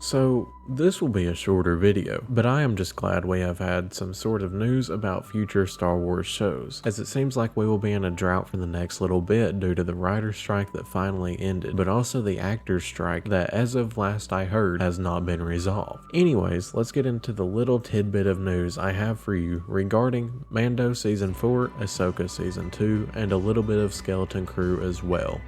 So this will be a shorter video, but I am just glad we have had some sort of news about future Star Wars shows, as it seems like we will be in a drought for the next little bit due to the writer's strike that finally ended, but also the actor's strike that, as of last I heard, has not been resolved. Anyways, let's get into the little tidbit of news I have for you regarding Mando Season 4, Ahsoka Season 2, and a little bit of Skeleton Crew as well.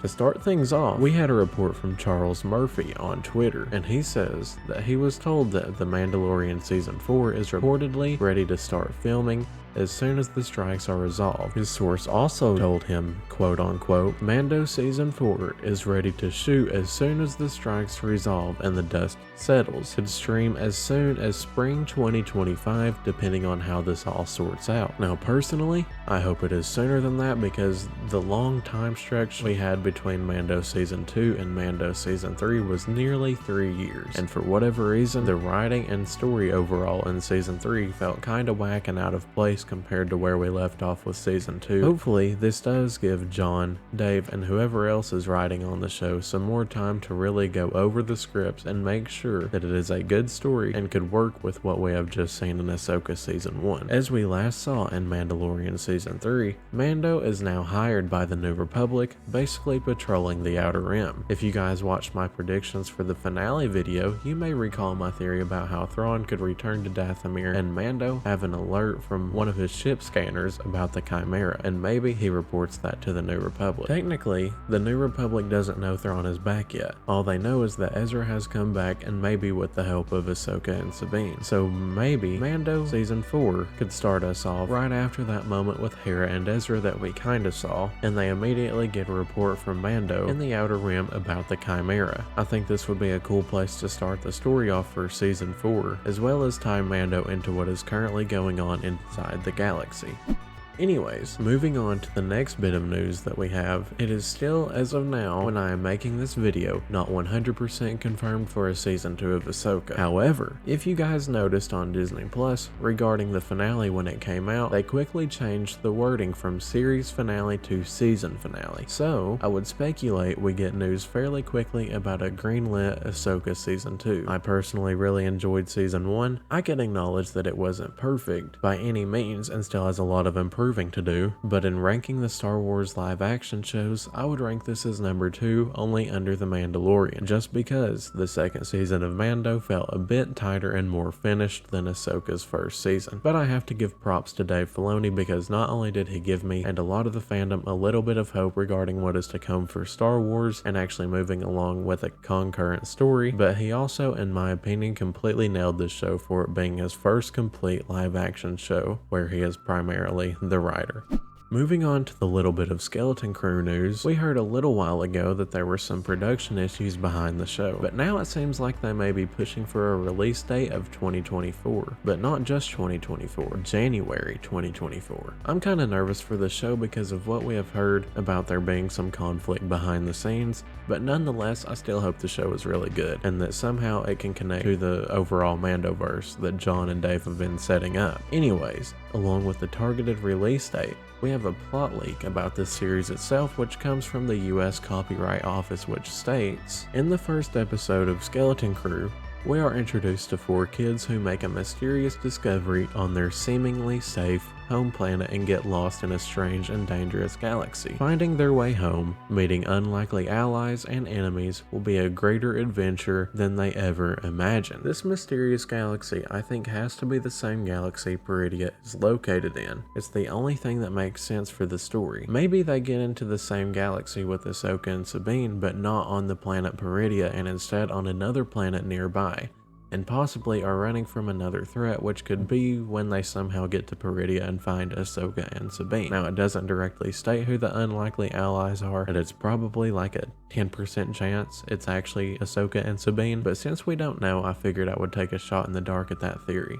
To start things off, we had a report from Charles Murphy on Twitter, and he says that he was told that The Mandalorian Season 4 is reportedly ready to start filming as soon as the strikes are resolved. His source also told him, quote unquote, Mando Season 4 is ready to shoot as soon as the strikes resolve and the dust settles. Could stream as soon as spring 2025 depending on how this all sorts out. Now personally, I hope it is sooner than that because the long time stretch we had between Mando Season 2 and Mando Season 3 was nearly 3 years, and for whatever reason, the writing and story overall in Season 3 felt kinda whack and out of place compared to where we left off with Season 2. Hopefully, this does give John, Dave, and whoever else is writing on the show some more time to really go over the scripts and make sure that it is a good story and could work with what we have just seen in Ahsoka Season 1. As we last saw in Mandalorian Season 3, Mando is now hired by the New Republic, basically patrolling the Outer Rim. If you guys watched my predictions for the finale video, you may recall my theory about how Thrawn could return to Dathomir and Mando have an alert from one of his ship scanners about the Chimera, and maybe he reports that to the New Republic. Technically, the New Republic doesn't know Thrawn is back yet. All they know is that Ezra has come back, and maybe with the help of Ahsoka and Sabine. So maybe Mando Season 4 could start us off right after that moment with Hera and Ezra that we kinda saw, and they immediately get a report from Mando in the Outer Rim about the Chimera. I think this would be a cool place to start the story off for Season 4, as well as tie Mando into what is currently going on inside the galaxy. Anyways, moving on to the next bit of news that we have, it is still, as of now, when I am making this video, not 100% confirmed for a Season 2 of Ahsoka. However, if you guys noticed on Disney Plus, regarding the finale when it came out, they quickly changed the wording from series finale to season finale. So, I would speculate we get news fairly quickly about a greenlit Ahsoka Season 2. I personally really enjoyed Season 1. I can acknowledge that it wasn't perfect by any means and still has a lot of improvement to do, but in ranking the Star Wars live action shows, I would rank this as number 2, only under The Mandalorian, just because the second season of Mando felt a bit tighter and more finished than Ahsoka's first season. But I have to give props to Dave Filoni because not only did he give me and a lot of the fandom a little bit of hope regarding what is to come for Star Wars and actually moving along with a concurrent story, but he also, in my opinion, completely nailed this show for it being his first complete live action show where he is primarily the writer. Moving on to the little bit of Skeleton Crew news, we heard a little while ago that there were some production issues behind the show, but now it seems like they may be pushing for a release date of 2024, but not just 2024, January 2024. I'm kinda nervous for the show because of what we have heard about there being some conflict behind the scenes, but nonetheless, I still hope the show is really good, and that somehow it can connect to the overall Mandoverse that John and Dave have been setting up. Anyways, along with the targeted release date, we have a plot leak about this series itself, which comes from the US Copyright Office, which states, in the first episode of Skeleton Crew, we are introduced to 4 kids who make a mysterious discovery on their seemingly safe home planet and get lost in a strange and dangerous galaxy. Finding their way home, meeting unlikely allies and enemies will be a greater adventure than they ever imagined. This mysterious galaxy, I think, has to be the same galaxy Peridea is located in. It's the only thing that makes sense for the story. Maybe they get into the same galaxy with Ahsoka and Sabine, but not on the planet Peridea and instead on another planet nearby, and possibly are running from another threat, which could be when they somehow get to Peridea and find Ahsoka and Sabine. Now, it doesn't directly state who the unlikely allies are, and it's probably like a 10% chance it's actually Ahsoka and Sabine, but since we don't know, I figured I would take a shot in the dark at that theory.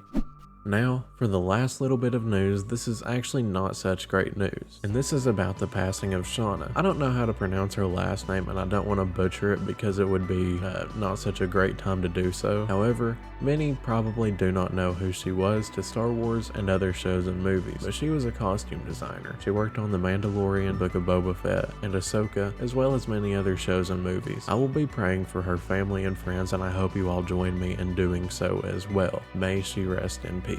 Now, for the last little bit of news, this is actually not such great news, and this is about the passing of Shauna. I don't know how to pronounce her last name, and I don't want to butcher it because it would be not such a great time to do so. However, many probably do not know who she was to Star Wars and other shows and movies, but she was a costume designer. She worked on The Mandalorian, Book of Boba Fett, and Ahsoka, as well as many other shows and movies. I will be praying for her family and friends, and I hope you all join me in doing so as well. May she rest in peace.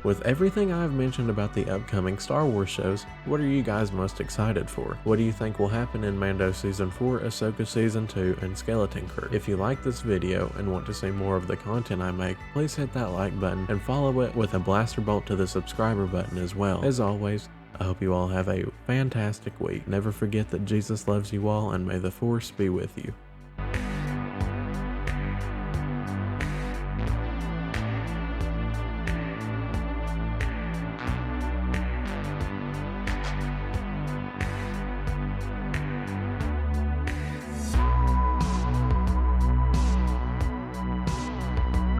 With everything I have mentioned about the upcoming Star Wars shows, what are you guys most excited for? What do you think will happen in Mando Season 4, Ahsoka Season 2, and Skeleton Crew? If you like this video and want to see more of the content I make, please hit that like button and follow it with a blaster bolt to the subscriber button as well. As always, I hope you all have a fantastic week. Never forget that Jesus loves you all, and may the Force be with you.